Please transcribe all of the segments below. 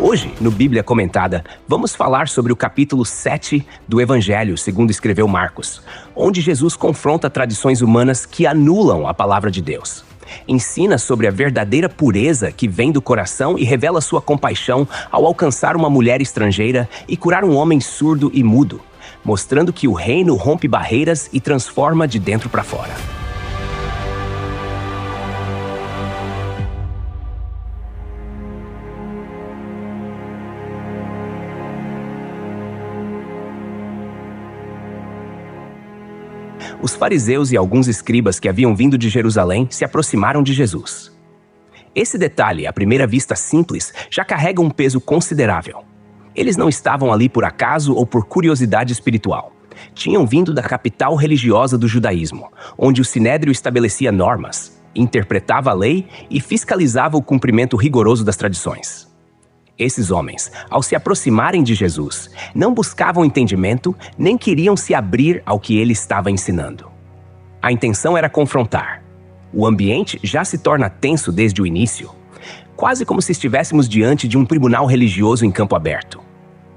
Hoje, no Bíblia Comentada, vamos falar sobre o capítulo 7 do Evangelho, segundo escreveu Marcos, onde Jesus confronta tradições humanas que anulam a palavra de Deus. Ensina sobre a verdadeira pureza que vem do coração e revela sua compaixão ao alcançar uma mulher estrangeira e curar um homem surdo e mudo, mostrando que o reino rompe barreiras e transforma de dentro para fora. Os fariseus e alguns escribas que haviam vindo de Jerusalém se aproximaram de Jesus. Esse detalhe, à primeira vista simples, já carrega um peso considerável. Eles não estavam ali por acaso ou por curiosidade espiritual. Tinham vindo da capital religiosa do judaísmo, onde o sinédrio estabelecia normas, interpretava a lei e fiscalizava o cumprimento rigoroso das tradições. Esses homens, ao se aproximarem de Jesus, não buscavam entendimento nem queriam se abrir ao que ele estava ensinando. A intenção era confrontar. O ambiente já se torna tenso desde o início, quase como se estivéssemos diante de um tribunal religioso em campo aberto.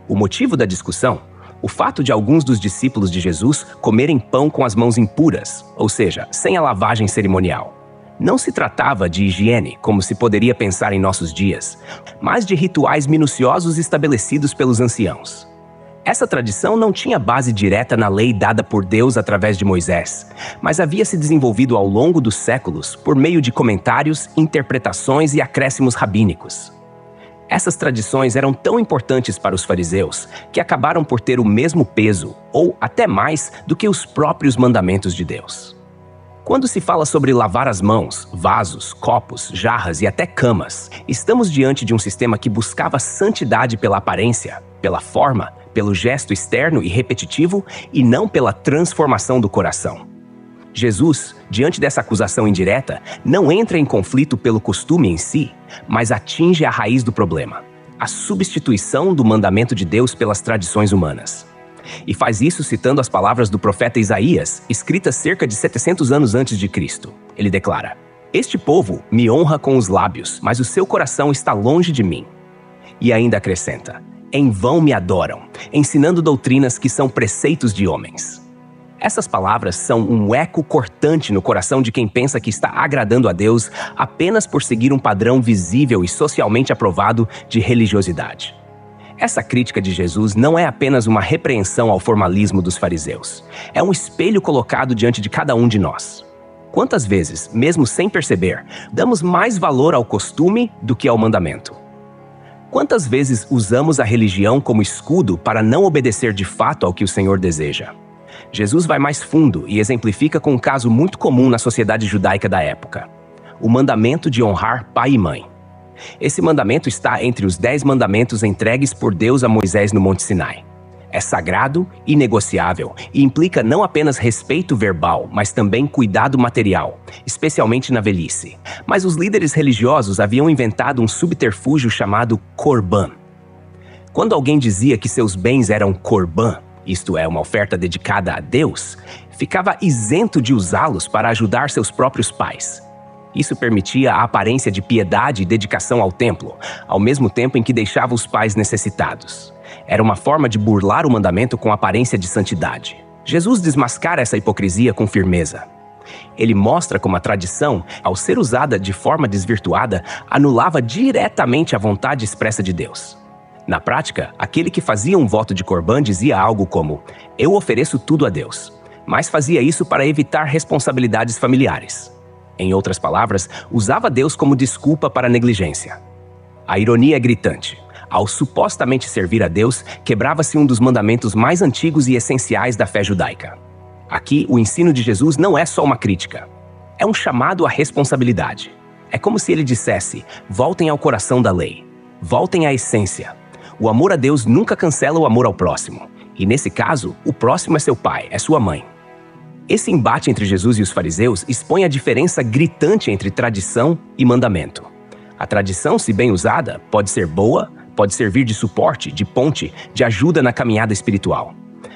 O motivo da discussão? O fato de alguns dos discípulos de Jesus comerem pão com as mãos impuras, ou seja, sem a lavagem cerimonial. Não se tratava de higiene, como se poderia pensar em nossos dias, mas de rituais minuciosos estabelecidos pelos anciãos. Essa tradição não tinha base direta na lei dada por Deus através de Moisés, mas havia se desenvolvido ao longo dos séculos por meio de comentários, interpretações e acréscimos rabínicos. Essas tradições eram tão importantes para os fariseus que acabaram por ter o mesmo peso, ou até mais, do que os próprios mandamentos de Deus. Quando se fala sobre lavar as mãos, vasos, copos, jarras e até camas, estamos diante de um sistema que buscava santidade pela aparência, pela forma, pelo gesto externo e repetitivo e não pela transformação do coração. Jesus, diante dessa acusação indireta, não entra em conflito pelo costume em si, mas atinge a raiz do problema, a substituição do mandamento de Deus pelas tradições humanas. E faz isso citando as palavras do profeta Isaías, escritas cerca de 700 anos antes de Cristo. Ele declara: "Este povo me honra com os lábios, mas o seu coração está longe de mim." E ainda acrescenta: "Em vão me adoram, ensinando doutrinas que são preceitos de homens." Essas palavras são um eco cortante no coração de quem pensa que está agradando a Deus apenas por seguir um padrão visível e socialmente aprovado de religiosidade. Essa crítica de Jesus não é apenas uma repreensão ao formalismo dos fariseus. É um espelho colocado diante de cada um de nós. Quantas vezes, mesmo sem perceber, damos mais valor ao costume do que ao mandamento? Quantas vezes usamos a religião como escudo para não obedecer de fato ao que o Senhor deseja? Jesus vai mais fundo e exemplifica com um caso muito comum na sociedade judaica da época: o mandamento de honrar pai e mãe. Esse mandamento está entre os 10 mandamentos entregues por Deus a Moisés no Monte Sinai. É sagrado, inegociável e implica não apenas respeito verbal, mas também cuidado material, especialmente na velhice. Mas os líderes religiosos haviam inventado um subterfúgio chamado Corban. Quando alguém dizia que seus bens eram Corban, isto é, uma oferta dedicada a Deus, ficava isento de usá-los para ajudar seus próprios pais. Isso permitia a aparência de piedade e dedicação ao templo, ao mesmo tempo em que deixava os pais necessitados. Era uma forma de burlar o mandamento com aparência de santidade. Jesus desmascara essa hipocrisia com firmeza. Ele mostra como a tradição, ao ser usada de forma desvirtuada, anulava diretamente a vontade expressa de Deus. Na prática, aquele que fazia um voto de Corban dizia algo como: "Eu ofereço tudo a Deus", mas fazia isso para evitar responsabilidades familiares. Em outras palavras, usava Deus como desculpa para a negligência. A ironia é gritante. Ao supostamente servir a Deus, quebrava-se um dos mandamentos mais antigos e essenciais da fé judaica. Aqui, o ensino de Jesus não é só uma crítica. É um chamado à responsabilidade. É como se ele dissesse: voltem ao coração da lei. Voltem à essência. O amor a Deus nunca cancela o amor ao próximo. E nesse caso, o próximo é seu pai, é sua mãe. Esse embate entre Jesus e os fariseus expõe a diferença gritante entre tradição e mandamento. A tradição, se bem usada, pode ser boa, pode servir de suporte, de ponte, de ajuda na caminhada espiritual.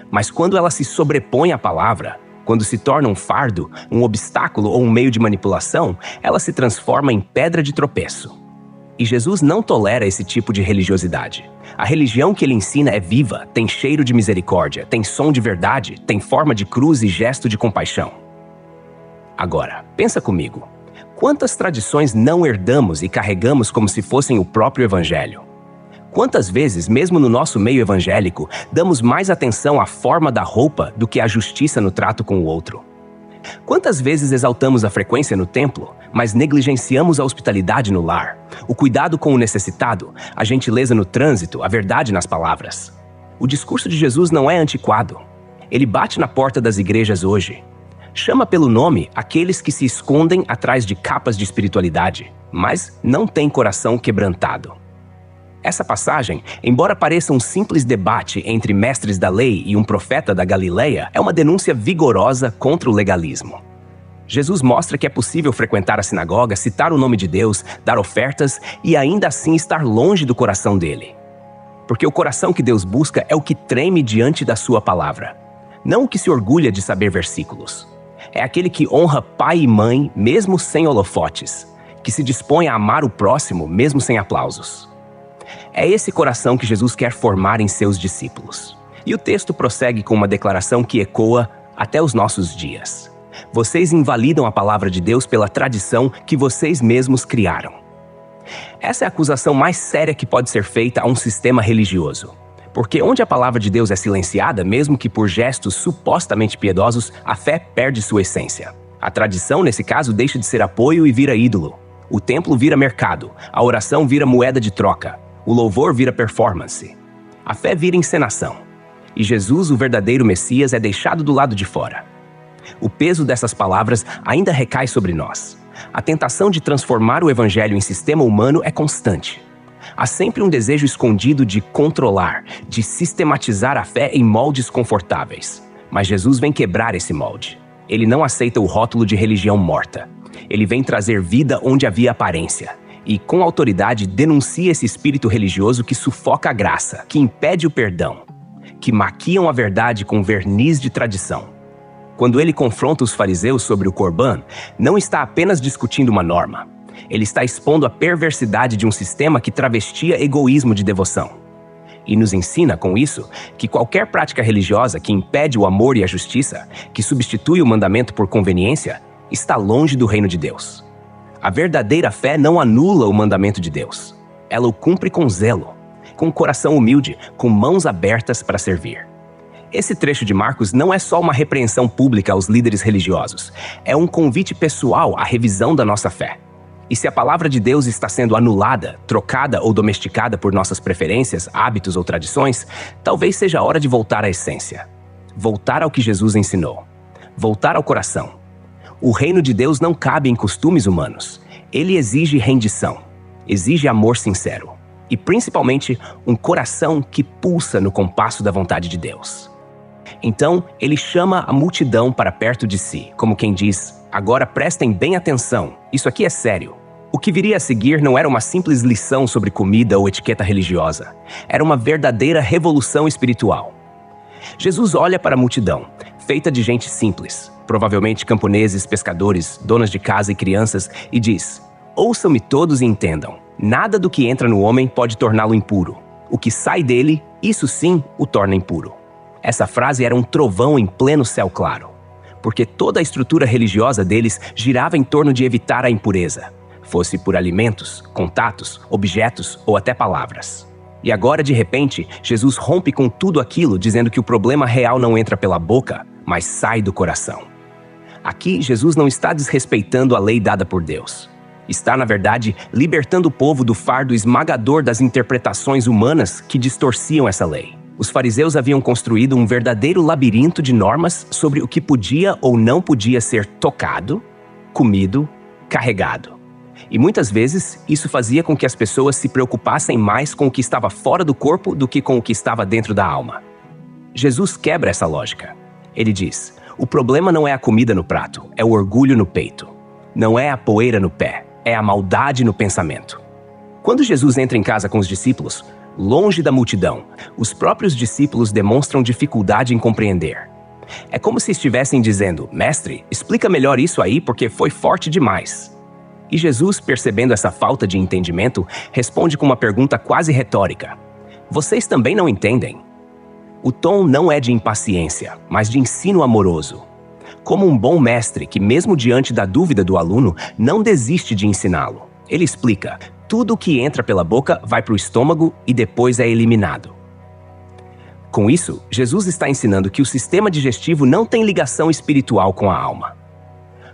Mas quando ela se sobrepõe à palavra, quando se torna um fardo, um obstáculo ou um meio de manipulação, ela se transforma em pedra de tropeço. E Jesus não tolera esse tipo de religiosidade. A religião que ele ensina é viva, tem cheiro de misericórdia, tem som de verdade, tem forma de cruz e gesto de compaixão. Agora, pensa comigo. Quantas tradições não herdamos e carregamos como se fossem o próprio Evangelho? Quantas vezes, mesmo no nosso meio evangélico, damos mais atenção à forma da roupa do que à justiça no trato com o outro? Quantas vezes exaltamos a frequência no templo, mas negligenciamos a hospitalidade no lar, o cuidado com o necessitado, a gentileza no trânsito, a verdade nas palavras? O discurso de Jesus não é antiquado. Ele bate na porta das igrejas hoje. Chama pelo nome aqueles que se escondem atrás de capas de espiritualidade, mas não têm coração quebrantado. Essa passagem, embora pareça um simples debate entre mestres da lei e um profeta da Galileia, é uma denúncia vigorosa contra o legalismo. Jesus mostra que é possível frequentar a sinagoga, citar o nome de Deus, dar ofertas e ainda assim estar longe do coração dele. Porque o coração que Deus busca é o que treme diante da sua palavra, não o que se orgulha de saber versículos. É aquele que honra pai e mãe, mesmo sem holofotes, que se dispõe a amar o próximo, mesmo sem aplausos. É esse coração que Jesus quer formar em seus discípulos. E o texto prossegue com uma declaração que ecoa até os nossos dias. Vocês invalidam a palavra de Deus pela tradição que vocês mesmos criaram. Essa é a acusação mais séria que pode ser feita a um sistema religioso. Porque onde a palavra de Deus é silenciada, mesmo que por gestos supostamente piedosos, a fé perde sua essência. A tradição, nesse caso, deixa de ser apoio e vira ídolo. O templo vira mercado, a oração vira moeda de troca, o louvor vira performance. A fé vira encenação. E Jesus, o verdadeiro Messias, é deixado do lado de fora. O peso dessas palavras ainda recai sobre nós. A tentação de transformar o evangelho em sistema humano é constante. Há sempre um desejo escondido de controlar, de sistematizar a fé em moldes confortáveis. Mas Jesus vem quebrar esse molde. Ele não aceita o rótulo de religião morta. Ele vem trazer vida onde havia aparência. E, com autoridade, denuncia esse espírito religioso que sufoca a graça, que impede o perdão, que maquiam a verdade com verniz de tradição. Quando ele confronta os fariseus sobre o Corban, não está apenas discutindo uma norma. Ele está expondo a perversidade de um sistema que travestia egoísmo de devoção. E nos ensina, com isso, que qualquer prática religiosa que impede o amor e a justiça, que substitui o mandamento por conveniência, está longe do reino de Deus. A verdadeira fé não anula o mandamento de Deus. Ela o cumpre com zelo, com coração humilde, com mãos abertas para servir. Esse trecho de Marcos não é só uma repreensão pública aos líderes religiosos. É um convite pessoal à revisão da nossa fé. E se a palavra de Deus está sendo anulada, trocada ou domesticada por nossas preferências, hábitos ou tradições, talvez seja a hora de voltar à essência. Voltar ao que Jesus ensinou. Voltar ao coração. O reino de Deus não cabe em costumes humanos. Ele exige rendição. Exige amor sincero. E, principalmente, um coração que pulsa no compasso da vontade de Deus. Então, ele chama a multidão para perto de si, como quem diz: agora prestem bem atenção, isso aqui é sério. O que viria a seguir não era uma simples lição sobre comida ou etiqueta religiosa. Era uma verdadeira revolução espiritual. Jesus olha para a multidão, feita de gente simples, provavelmente camponeses, pescadores, donas de casa e crianças, e diz: ouçam-me todos e entendam. Nada do que entra no homem pode torná-lo impuro. O que sai dele, isso sim o torna impuro. Essa frase era um trovão em pleno céu claro, porque toda a estrutura religiosa deles girava em torno de evitar a impureza, fosse por alimentos, contatos, objetos ou até palavras. E agora, de repente, Jesus rompe com tudo aquilo, dizendo que o problema real não entra pela boca, mas sai do coração. Aqui, Jesus não está desrespeitando a lei dada por Deus. Está, na verdade, libertando o povo do fardo esmagador das interpretações humanas que distorciam essa lei. Os fariseus haviam construído um verdadeiro labirinto de normas sobre o que podia ou não podia ser tocado, comido, carregado. E muitas vezes, isso fazia com que as pessoas se preocupassem mais com o que estava fora do corpo do que com o que estava dentro da alma. Jesus quebra essa lógica. Ele diz: o problema não é a comida no prato, é o orgulho no peito. Não é a poeira no pé, é a maldade no pensamento. Quando Jesus entra em casa com os discípulos, longe da multidão, os próprios discípulos demonstram dificuldade em compreender. É como se estivessem dizendo: mestre, explica melhor isso aí porque foi forte demais. E Jesus, percebendo essa falta de entendimento, responde com uma pergunta quase retórica: vocês também não entendem? O tom não é de impaciência, mas de ensino amoroso. Como um bom mestre que, mesmo diante da dúvida do aluno, não desiste de ensiná-lo. Ele explica: tudo o que entra pela boca vai para o estômago e depois é eliminado. Com isso, Jesus está ensinando que o sistema digestivo não tem ligação espiritual com a alma.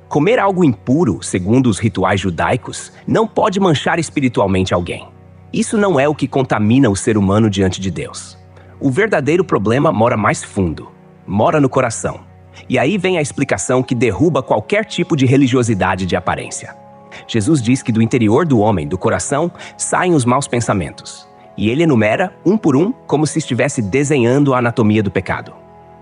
Comer algo impuro, segundo os rituais judaicos, não pode manchar espiritualmente alguém. Isso não é o que contamina o ser humano diante de Deus. O verdadeiro problema mora mais fundo, mora no coração. E aí vem a explicação que derruba qualquer tipo de religiosidade de aparência. Jesus diz que do interior do homem, do coração, saem os maus pensamentos. E ele enumera, um por um, como se estivesse desenhando a anatomia do pecado.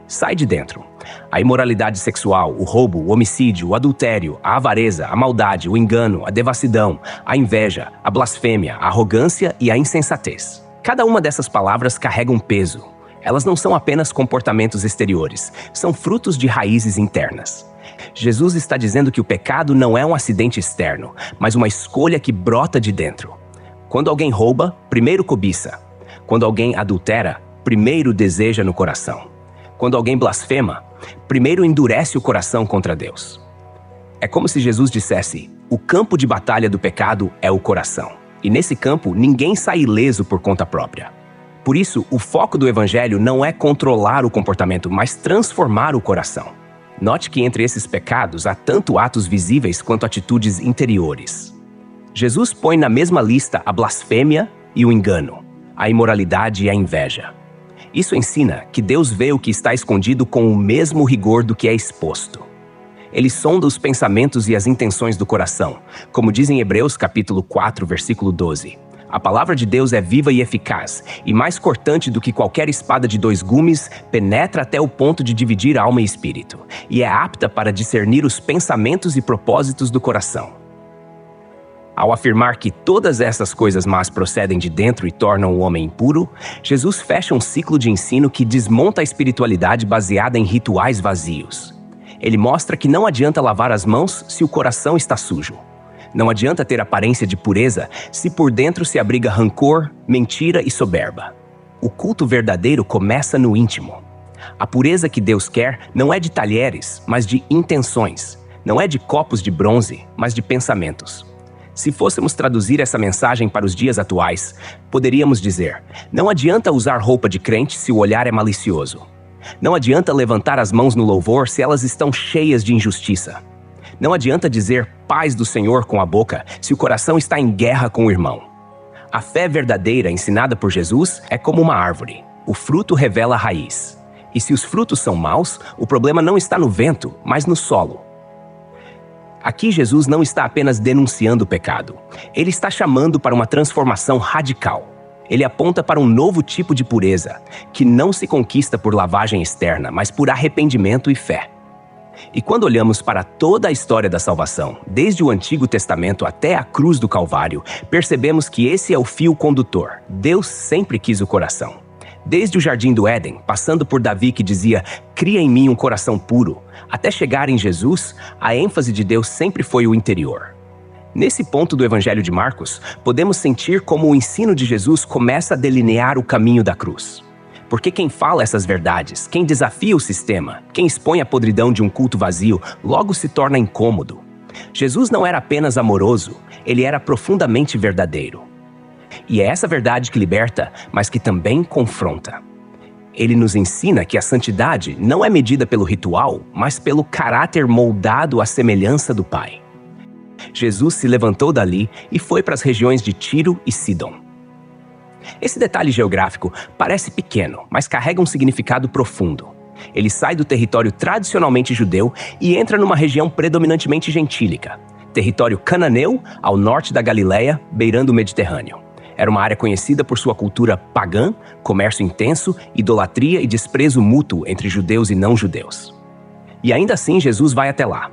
Sai de dentro. A imoralidade sexual, o roubo, o homicídio, o adultério, a avareza, a maldade, o engano, a devassidão, a inveja, a blasfêmia, a arrogância e a insensatez. Cada uma dessas palavras carrega um peso. Elas não são apenas comportamentos exteriores, são frutos de raízes internas. Jesus está dizendo que o pecado não é um acidente externo, mas uma escolha que brota de dentro. Quando alguém rouba, primeiro cobiça. Quando alguém adultera, primeiro deseja no coração. Quando alguém blasfema, primeiro endurece o coração contra Deus. É como se Jesus dissesse: o campo de batalha do pecado é o coração. E nesse campo, ninguém sai ileso por conta própria. Por isso, o foco do Evangelho não é controlar o comportamento, mas transformar o coração. Note que entre esses pecados há tanto atos visíveis quanto atitudes interiores. Jesus põe na mesma lista a blasfêmia e o engano, a imoralidade e a inveja. Isso ensina que Deus vê o que está escondido com o mesmo rigor do que é exposto. Ele sonda os pensamentos e as intenções do coração, como diz em Hebreus capítulo 4, versículo 12. A palavra de Deus é viva e eficaz, e mais cortante do que qualquer espada de 2 gumes, penetra até o ponto de dividir alma e espírito, e é apta para discernir os pensamentos e propósitos do coração. Ao afirmar que todas essas coisas más procedem de dentro e tornam o homem impuro, Jesus fecha um ciclo de ensino que desmonta a espiritualidade baseada em rituais vazios. Ele mostra que não adianta lavar as mãos se o coração está sujo. Não adianta ter aparência de pureza se por dentro se abriga rancor, mentira e soberba. O culto verdadeiro começa no íntimo. A pureza que Deus quer não é de talheres, mas de intenções. Não é de copos de bronze, mas de pensamentos. Se fôssemos traduzir essa mensagem para os dias atuais, poderíamos dizer: não adianta usar roupa de crente se o olhar é malicioso. Não adianta levantar as mãos no louvor se elas estão cheias de injustiça. Não adianta dizer paz do Senhor com a boca se o coração está em guerra com o irmão. A fé verdadeira ensinada por Jesus é como uma árvore. O fruto revela a raiz. E se os frutos são maus, o problema não está no vento, mas no solo. Aqui Jesus não está apenas denunciando o pecado. Ele está chamando para uma transformação radical. Ele aponta para um novo tipo de pureza, que não se conquista por lavagem externa, mas por arrependimento e fé. E quando olhamos para toda a história da salvação, desde o Antigo Testamento até a cruz do Calvário, percebemos que esse é o fio condutor. Deus sempre quis o coração. Desde o Jardim do Éden, passando por Davi que dizia: cria em mim um coração puro, até chegar em Jesus, a ênfase de Deus sempre foi o interior. Nesse ponto do Evangelho de Marcos, podemos sentir como o ensino de Jesus começa a delinear o caminho da cruz. Porque quem fala essas verdades, quem desafia o sistema, quem expõe a podridão de um culto vazio, logo se torna incômodo. Jesus não era apenas amoroso, ele era profundamente verdadeiro. E é essa verdade que liberta, mas que também confronta. Ele nos ensina que a santidade não é medida pelo ritual, mas pelo caráter moldado à semelhança do Pai. Jesus se levantou dali e foi para as regiões de Tiro e Sidom. Esse detalhe geográfico parece pequeno, mas carrega um significado profundo. Ele sai do território tradicionalmente judeu e entra numa região predominantemente gentílica, território cananeu ao norte da Galileia, beirando o Mediterrâneo. Era uma área conhecida por sua cultura pagã, comércio intenso, idolatria e desprezo mútuo entre judeus e não-judeus. E ainda assim Jesus vai até lá.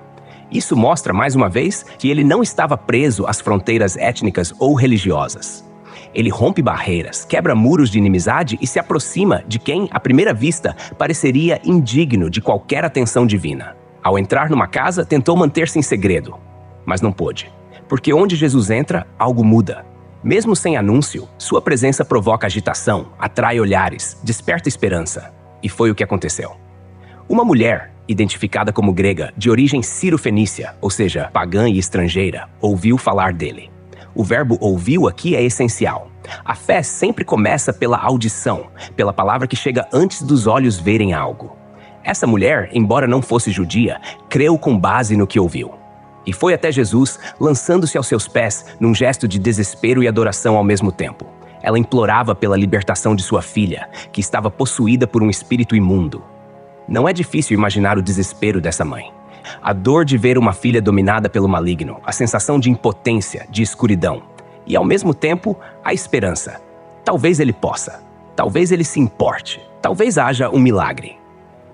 Isso mostra, mais uma vez, que ele não estava preso às fronteiras étnicas ou religiosas. Ele rompe barreiras, quebra muros de inimizade e se aproxima de quem, à primeira vista, pareceria indigno de qualquer atenção divina. Ao entrar numa casa, tentou manter-se em segredo, mas não pôde. Porque onde Jesus entra, algo muda. Mesmo sem anúncio, sua presença provoca agitação, atrai olhares, desperta esperança. E foi o que aconteceu. Uma mulher, identificada como grega, de origem sírio-fenícia, ou seja, pagã e estrangeira, ouviu falar dele. O verbo ouviu aqui é essencial. A fé sempre começa pela audição, pela palavra que chega antes dos olhos verem algo. Essa mulher, embora não fosse judia, creu com base no que ouviu. E foi até Jesus, lançando-se aos seus pés num gesto de desespero e adoração ao mesmo tempo. Ela implorava pela libertação de sua filha, que estava possuída por um espírito imundo. Não é difícil imaginar o desespero dessa mãe. A dor de ver uma filha dominada pelo maligno, a sensação de impotência, de escuridão. E ao mesmo tempo, a esperança. Talvez ele possa. Talvez ele se importe. Talvez haja um milagre.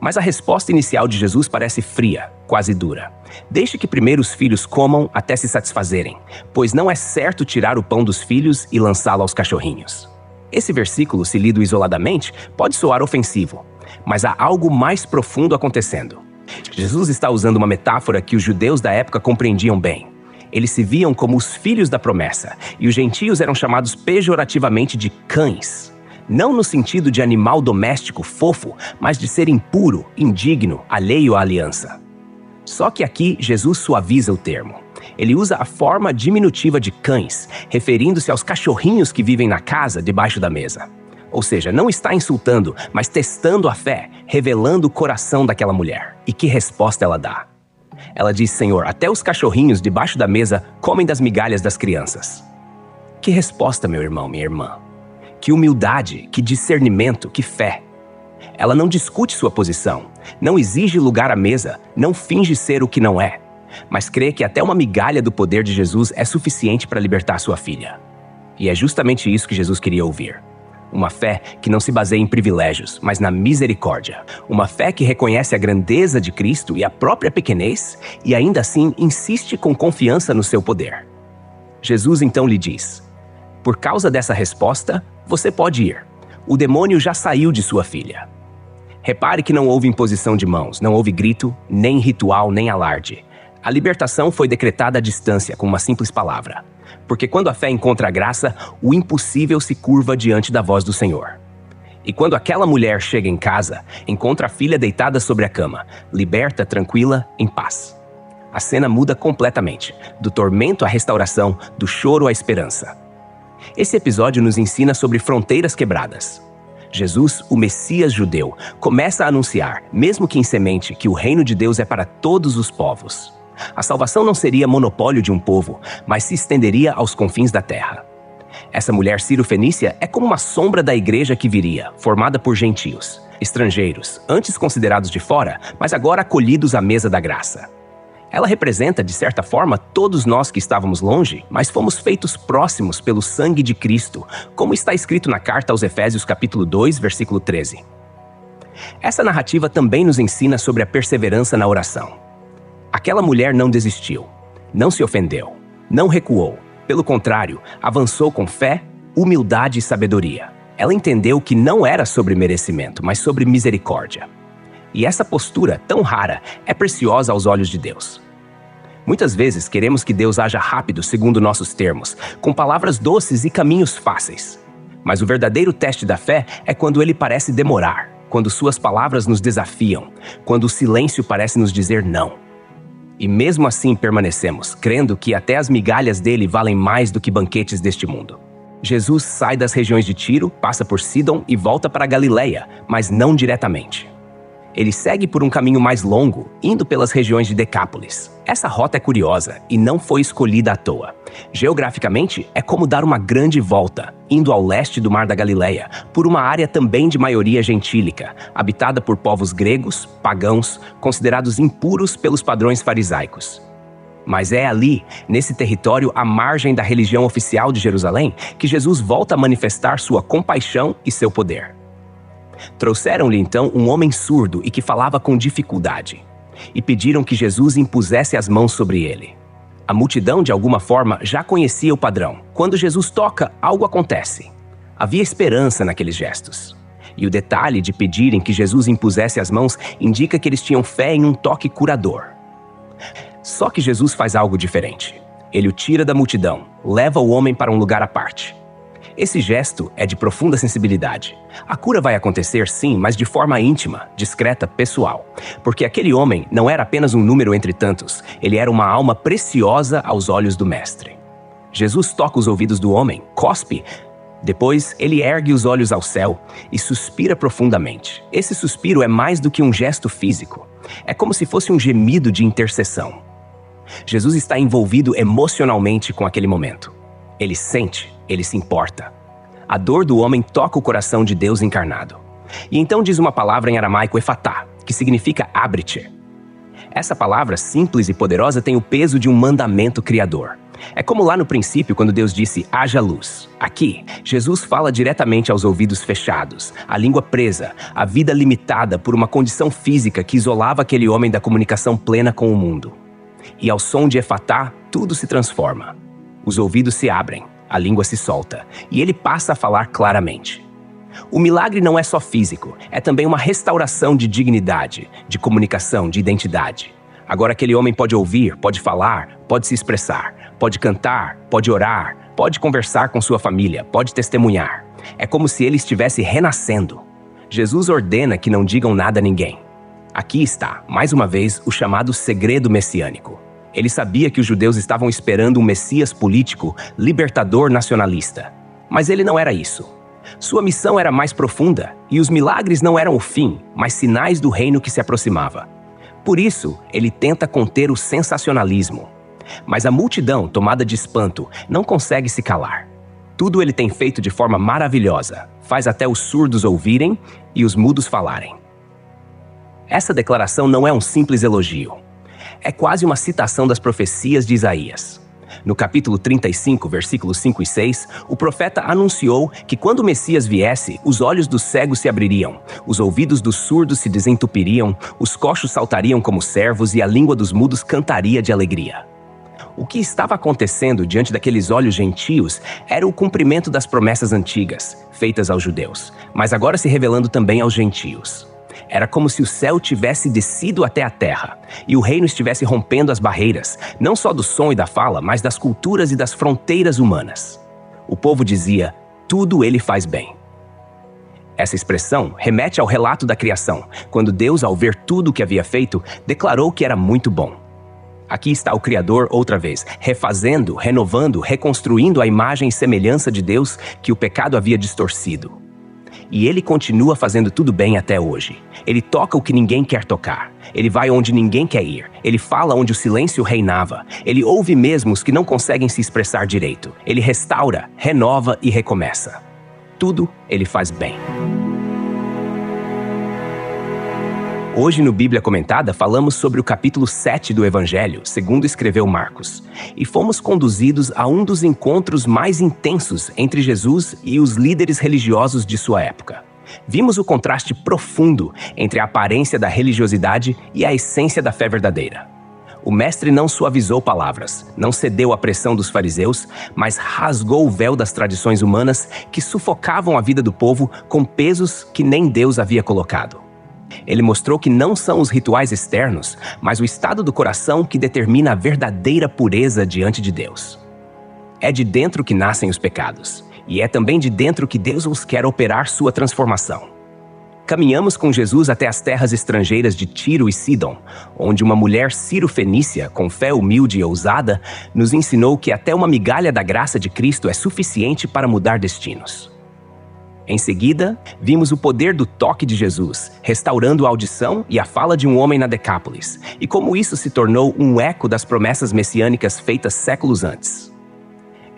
Mas a resposta inicial de Jesus parece fria, quase dura. Deixe que primeiro os filhos comam até se satisfazerem, pois não é certo tirar o pão dos filhos e lançá-lo aos cachorrinhos. Esse versículo, se lido isoladamente, pode soar ofensivo, mas há algo mais profundo acontecendo. Jesus está usando uma metáfora que os judeus da época compreendiam bem. Eles se viam como os filhos da promessa, e os gentios eram chamados pejorativamente de cães. Não no sentido de animal doméstico fofo, mas de ser impuro, indigno, alheio à aliança. Só que aqui Jesus suaviza o termo. Ele usa a forma diminutiva de cães, referindo-se aos cachorrinhos que vivem na casa debaixo da mesa. Ou seja, não está insultando, mas testando a fé, revelando o coração daquela mulher. E que resposta ela dá? Ela diz: Senhor, até os cachorrinhos debaixo da mesa comem das migalhas das crianças. Que resposta, meu irmão, minha irmã. Que humildade, que discernimento, que fé. Ela não discute sua posição, não exige lugar à mesa, não finge ser o que não é, mas crê que até uma migalha do poder de Jesus é suficiente para libertar sua filha. E é justamente isso que Jesus queria ouvir. Uma fé que não se baseia em privilégios, mas na misericórdia. Uma fé que reconhece a grandeza de Cristo e a própria pequenez e ainda assim insiste com confiança no seu poder. Jesus então lhe diz: por causa dessa resposta, você pode ir. O demônio já saiu de sua filha. Repare que não houve imposição de mãos, não houve grito, nem ritual, nem alarde. A libertação foi decretada à distância, com uma simples palavra. Porque quando a fé encontra a graça, o impossível se curva diante da voz do Senhor. E quando aquela mulher chega em casa, encontra a filha deitada sobre a cama, liberta, tranquila, em paz. A cena muda completamente, do tormento à restauração, do choro à esperança. Esse episódio nos ensina sobre fronteiras quebradas. Jesus, o Messias judeu, começa a anunciar, mesmo que em semente, que o reino de Deus é para todos os povos. A salvação não seria monopólio de um povo, mas se estenderia aos confins da terra. Essa mulher sírio-fenícia é como uma sombra da igreja que viria, formada por gentios, estrangeiros, antes considerados de fora, mas agora acolhidos à mesa da graça. Ela representa, de certa forma, todos nós que estávamos longe, mas fomos feitos próximos pelo sangue de Cristo, como está escrito na carta aos Efésios capítulo 2, versículo 13. Essa narrativa também nos ensina sobre a perseverança na oração. Aquela mulher não desistiu, não se ofendeu, não recuou. Pelo contrário, avançou com fé, humildade e sabedoria. Ela entendeu que não era sobre merecimento, mas sobre misericórdia. E essa postura, tão rara, é preciosa aos olhos de Deus. Muitas vezes queremos que Deus haja rápido segundo nossos termos, com palavras doces e caminhos fáceis. Mas o verdadeiro teste da fé é quando ele parece demorar, quando suas palavras nos desafiam, quando o silêncio parece nos dizer não. E mesmo assim permanecemos, crendo que até as migalhas dele valem mais do que banquetes deste mundo. Jesus sai das regiões de Tiro, passa por Sidom e volta para Galileia, mas não diretamente. Ele segue por um caminho mais longo, indo pelas regiões de Decápolis. Essa rota é curiosa e não foi escolhida à toa. Geograficamente, é como dar uma grande volta, indo ao leste do Mar da Galileia, por uma área também de maioria gentílica, habitada por povos gregos, pagãos, considerados impuros pelos padrões farisaicos. Mas é ali, nesse território à margem da religião oficial de Jerusalém, que Jesus volta a manifestar sua compaixão e seu poder. Trouxeram-lhe então um homem surdo e que falava com dificuldade, e pediram que Jesus impusesse as mãos sobre ele. A multidão, de alguma forma, já conhecia o padrão. Quando Jesus toca, algo acontece. Havia esperança naqueles gestos. E o detalhe de pedirem que Jesus impusesse as mãos indica que eles tinham fé em um toque curador. Só que Jesus faz algo diferente. Ele o tira da multidão, leva o homem para um lugar à parte. Esse gesto é de profunda sensibilidade. A cura vai acontecer, sim, mas de forma íntima, discreta, pessoal. Porque aquele homem não era apenas um número entre tantos, ele era uma alma preciosa aos olhos do Mestre. Jesus toca os ouvidos do homem, cospe. Depois, ele ergue os olhos ao céu e suspira profundamente. Esse suspiro é mais do que um gesto físico. É como se fosse um gemido de intercessão. Jesus está envolvido emocionalmente com aquele momento. Ele sente, ele se importa. A dor do homem toca o coração de Deus encarnado. E então diz uma palavra em aramaico efatá, que significa abre-te. Essa palavra simples e poderosa tem o peso de um mandamento criador. É como lá no princípio, quando Deus disse, haja luz. Aqui, Jesus fala diretamente aos ouvidos fechados, a língua presa, a vida limitada por uma condição física que isolava aquele homem da comunicação plena com o mundo. E ao som de efatá, tudo se transforma. Os ouvidos se abrem, a língua se solta, e ele passa a falar claramente. O milagre não é só físico, é também uma restauração de dignidade, de comunicação, de identidade. Agora aquele homem pode ouvir, pode falar, pode se expressar, pode cantar, pode orar, pode conversar com sua família, pode testemunhar. É como se ele estivesse renascendo. Jesus ordena que não digam nada a ninguém. Aqui está, mais uma vez, o chamado segredo messiânico. Ele sabia que os judeus estavam esperando um Messias político, libertador nacionalista. Mas ele não era isso. Sua missão era mais profunda, e os milagres não eram o fim, mas sinais do reino que se aproximava. Por isso, ele tenta conter o sensacionalismo. Mas a multidão, tomada de espanto, não consegue se calar. Tudo ele tem feito de forma maravilhosa, faz até os surdos ouvirem e os mudos falarem. Essa declaração não é um simples elogio. É quase uma citação das profecias de Isaías. No capítulo 35, versículos 5 e 6, o profeta anunciou que quando o Messias viesse, os olhos dos cegos se abririam, os ouvidos dos surdos se desentupiriam, os coxos saltariam como servos e a língua dos mudos cantaria de alegria. O que estava acontecendo diante daqueles olhos gentios era o cumprimento das promessas antigas, feitas aos judeus, mas agora se revelando também aos gentios. Era como se o céu tivesse descido até a terra, e o reino estivesse rompendo as barreiras, não só do som e da fala, mas das culturas e das fronteiras humanas. O povo dizia, tudo ele faz bem. Essa expressão remete ao relato da criação, quando Deus, ao ver tudo o que havia feito, declarou que era muito bom. Aqui está o Criador outra vez, refazendo, renovando, reconstruindo a imagem e semelhança de Deus que o pecado havia distorcido. E ele continua fazendo tudo bem até hoje. Ele toca o que ninguém quer tocar. Ele vai onde ninguém quer ir. Ele fala onde o silêncio reinava. Ele ouve mesmo os que não conseguem se expressar direito. Ele restaura, renova e recomeça. Tudo ele faz bem. Hoje no Bíblia Comentada falamos sobre o capítulo 7 do Evangelho, segundo escreveu Marcos, e fomos conduzidos a um dos encontros mais intensos entre Jesus e os líderes religiosos de sua época. Vimos o contraste profundo entre a aparência da religiosidade e a essência da fé verdadeira. O mestre não suavizou palavras, não cedeu à pressão dos fariseus, mas rasgou o véu das tradições humanas que sufocavam a vida do povo com pesos que nem Deus havia colocado. Ele mostrou que não são os rituais externos, mas o estado do coração que determina a verdadeira pureza diante de Deus. É de dentro que nascem os pecados, e é também de dentro que Deus os quer operar sua transformação. Caminhamos com Jesus até as terras estrangeiras de Tiro e Sidom, onde uma mulher sírio-fenícia, com fé humilde e ousada, nos ensinou que até uma migalha da graça de Cristo é suficiente para mudar destinos. Em seguida, vimos o poder do toque de Jesus, restaurando a audição e a fala de um homem na Decápolis, e como isso se tornou um eco das promessas messiânicas feitas séculos antes.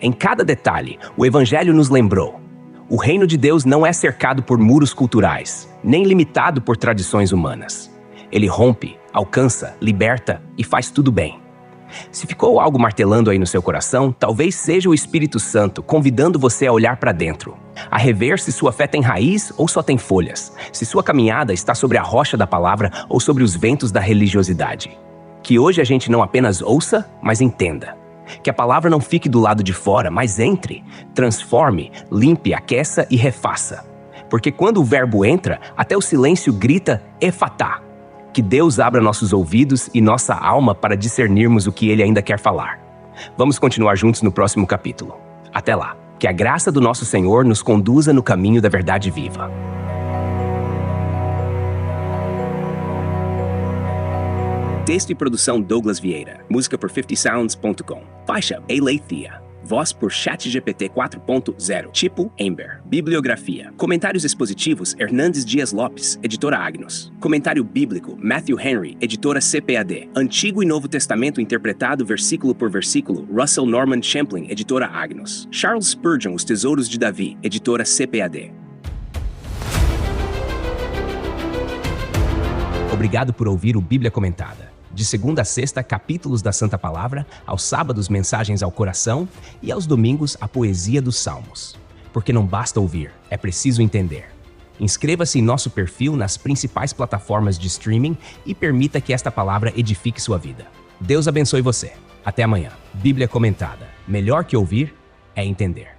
Em cada detalhe, o Evangelho nos lembrou: o reino de Deus não é cercado por muros culturais, nem limitado por tradições humanas. Ele rompe, alcança, liberta e faz tudo bem. Se ficou algo martelando aí no seu coração, talvez seja o Espírito Santo convidando você a olhar para dentro, a rever se sua fé tem raiz ou só tem folhas, se sua caminhada está sobre a rocha da palavra ou sobre os ventos da religiosidade. Que hoje a gente não apenas ouça, mas entenda. Que a palavra não fique do lado de fora, mas entre, transforme, limpe, aqueça e refaça. Porque quando o verbo entra, até o silêncio grita efatá. Que Deus abra nossos ouvidos e nossa alma para discernirmos o que Ele ainda quer falar. Vamos continuar juntos no próximo capítulo. Até lá. Que a graça do nosso Senhor nos conduza no caminho da verdade viva. Texto e produção Douglas Vieira. Música por 50sounds.com. Faixa Aletheia. Voz por ChatGPT 4.0. Tipo Ember. Bibliografia. Comentários expositivos Hernandes Dias Lopes, editora Agnos. Comentário bíblico Matthew Henry, editora CPAD. Antigo e Novo Testamento interpretado versículo por versículo Russell Norman Champlin, editora Agnos. Charles Spurgeon, Os Tesouros de Davi, editora CPAD. Obrigado por ouvir o Bíblia Comentada. De segunda a sexta, capítulos da Santa Palavra, aos sábados, mensagens ao coração e aos domingos, a poesia dos Salmos. Porque não basta ouvir, é preciso entender. Inscreva-se em nosso perfil nas principais plataformas de streaming e permita que esta palavra edifique sua vida. Deus abençoe você. Até amanhã. Bíblia Comentada. Melhor que ouvir é entender.